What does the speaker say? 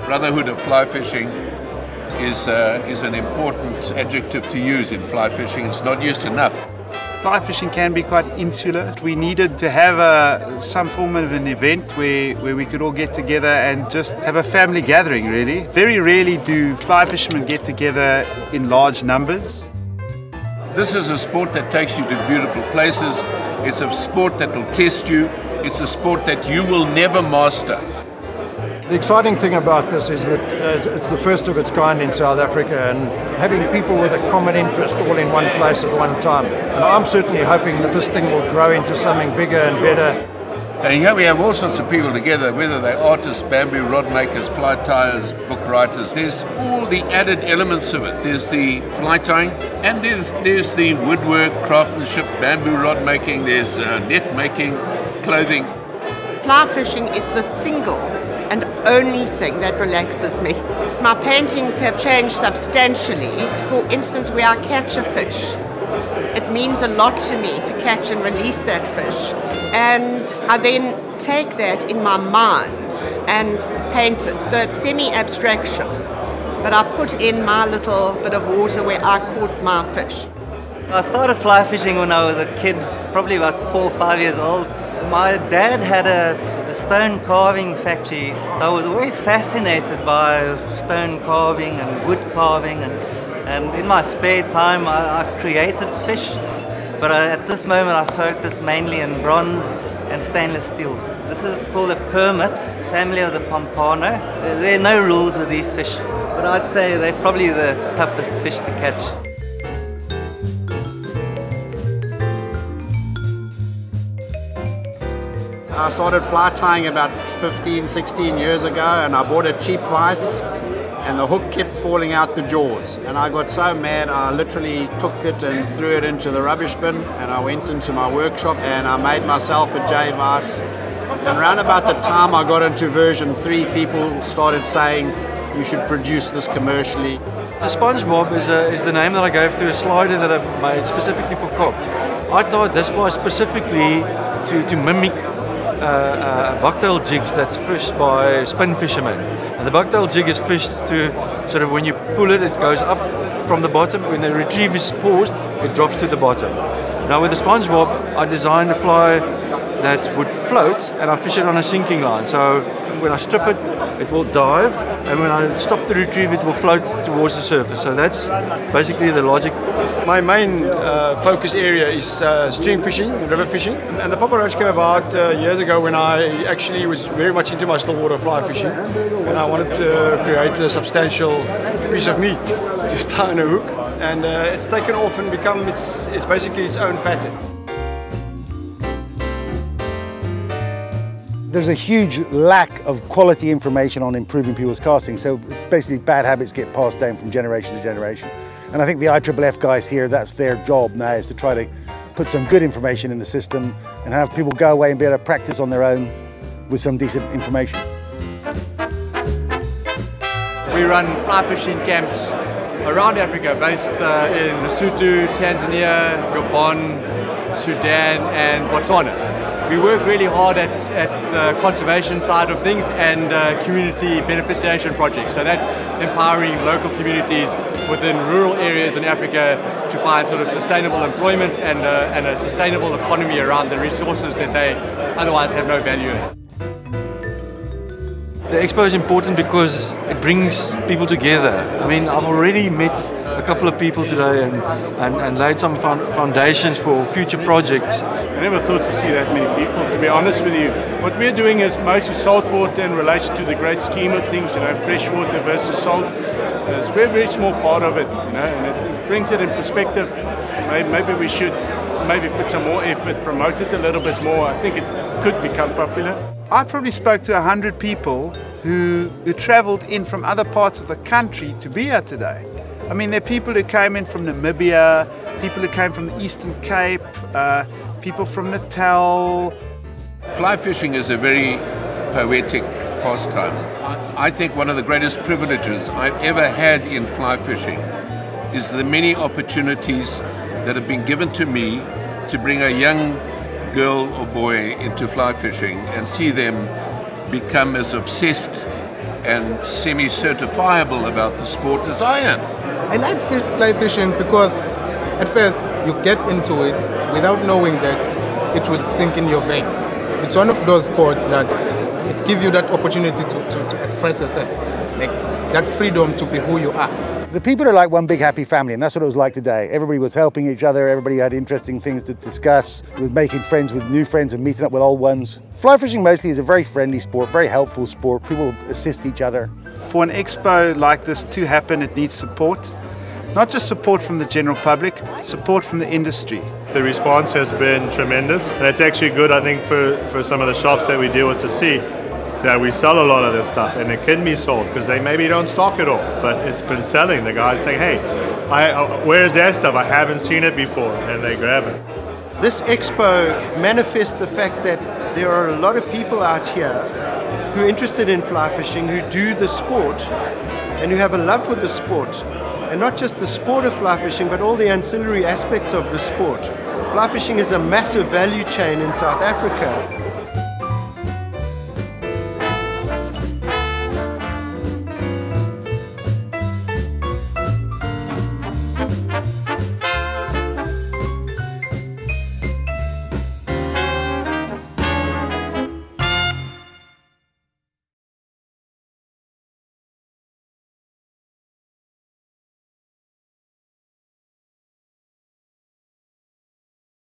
brotherhood of fly fishing is an important adjective to use in fly fishing. It's not used enough. Fly fishing can be quite insular. We needed to have some form of an event where we could all get together and just have a family gathering, really. Very rarely do fly fishermen get together in large numbers. This is a sport that takes you to beautiful places. It's a sport that will test you. It's a sport that you will never master. The exciting thing about this is that it's the first of its kind in South Africa, and having people with a common interest all in one place at one time. And I'm certainly hoping that this thing will grow into something bigger and better. And here we have all sorts of people together, whether they're artists, bamboo rod makers, fly tyers, book writers. There's all the added elements of it. There's the fly tying, and there's the woodwork, craftsmanship, bamboo rod making, there's net making, clothing. Fly fishing is the single and only thing that relaxes me. My paintings have changed substantially. For instance, where I catch a fish, it means a lot to me to catch and release that fish. And I then take that in my mind and paint it. So it's semi-abstraction, but I put in my little bit of water where I caught my fish. I started fly fishing when I was a kid, probably about 4 or 5 years old. My dad had a stone carving factory, so I was always fascinated by stone carving and wood carving, and in my spare time I created fish, but at this moment I focus mainly on bronze and stainless steel. This is called a permit. It's family of the pompano. There are no rules with these fish, but I'd say they're probably the toughest fish to catch. I started fly tying about 15, 16 years ago, and I bought a cheap vise and the hook kept falling out the jaws. And I got so mad, I literally took it and threw it into the rubbish bin, and I went into my workshop and I made myself a J vise. And around about the time I got into version 3, people started saying you should produce this commercially. The SpongeBob is the name that I gave to a slider that I made specifically for cod. I tied this fly specifically to mimic bucktail jigs that's fished by spin fishermen. And the bucktail jig is fished to sort of, when you pull it, it goes up from the bottom. When the retrieve is paused, it drops to the bottom. Now with the SpongeBob, I designed a fly that would float, and I fish it on a sinking line. So when I strip it, it will dive, and when I stop the retrieve, it will float towards the surface. So that's basically the logic. My main focus area is stream fishing, river fishing, and the Papa Roach came about years ago when I actually was very much into my stillwater fly fishing, and I wanted to create a substantial piece of meat to tie on a hook, and it's taken off and become it's basically its own pattern. There's a huge lack of quality information on improving people's casting, so basically bad habits get passed down from generation to generation. And I think the IFFF guys here, that's their job now, is to try to put some good information in the system and have people go away and be able to practice on their own with some decent information. We run fly fishing camps around Africa, based in Lesotho, Tanzania, Gabon, Sudan and Botswana. We work really hard at the conservation side of things and community beneficiation projects. So that's empowering local communities within rural areas in Africa to find sort of sustainable employment and a sustainable economy around the resources that they otherwise have no value in. The Expo is important because it brings people together. I mean, I've already met a couple of people today and laid some foundations for future projects. I never thought to see that many people, to be honest with you. What we're doing is mostly saltwater in relation to the great scheme of things, you know, freshwater versus salt. It's a very, very small part of it, you know, and it brings it in perspective. Maybe we should put some more effort, promote it a little bit more. I think it could become popular. I probably spoke to 100 people who travelled in from other parts of the country to be here today. I mean, there are people who came in from Namibia, people who came from the Eastern Cape, people from Natal. Fly fishing is a very poetic pastime. I think one of the greatest privileges I've ever had in fly fishing is the many opportunities that have been given to me to bring a young girl or boy into fly fishing and see them become as obsessed and semi-certifiable about the sport as I am. I like fly fishing because at first you get into it without knowing that it will sink in your veins. It's one of those sports that it gives you that opportunity to express yourself, like that freedom to be who you are. The people are like one big happy family, and that's what it was like today. Everybody was helping each other, everybody had interesting things to discuss, was making friends with new friends and meeting up with old ones. Fly fishing mostly is a very friendly sport, very helpful sport. People assist each other. For an expo like this to happen, it needs support. Not just support from the general public, support from the industry. The response has been tremendous, and it's actually good, I think, for some of the shops that we deal with to see that we sell a lot of this stuff, and it can be sold because they maybe don't stock it all, but it's been selling. The guys saying, hey, where's that stuff? I haven't seen it before, and they grab it. This expo manifests the fact that there are a lot of people out here who are interested in fly fishing, who do the sport, and who have a love for the sport. And not just the sport of fly fishing, but all the ancillary aspects of the sport. Fly fishing is a massive value chain in South Africa.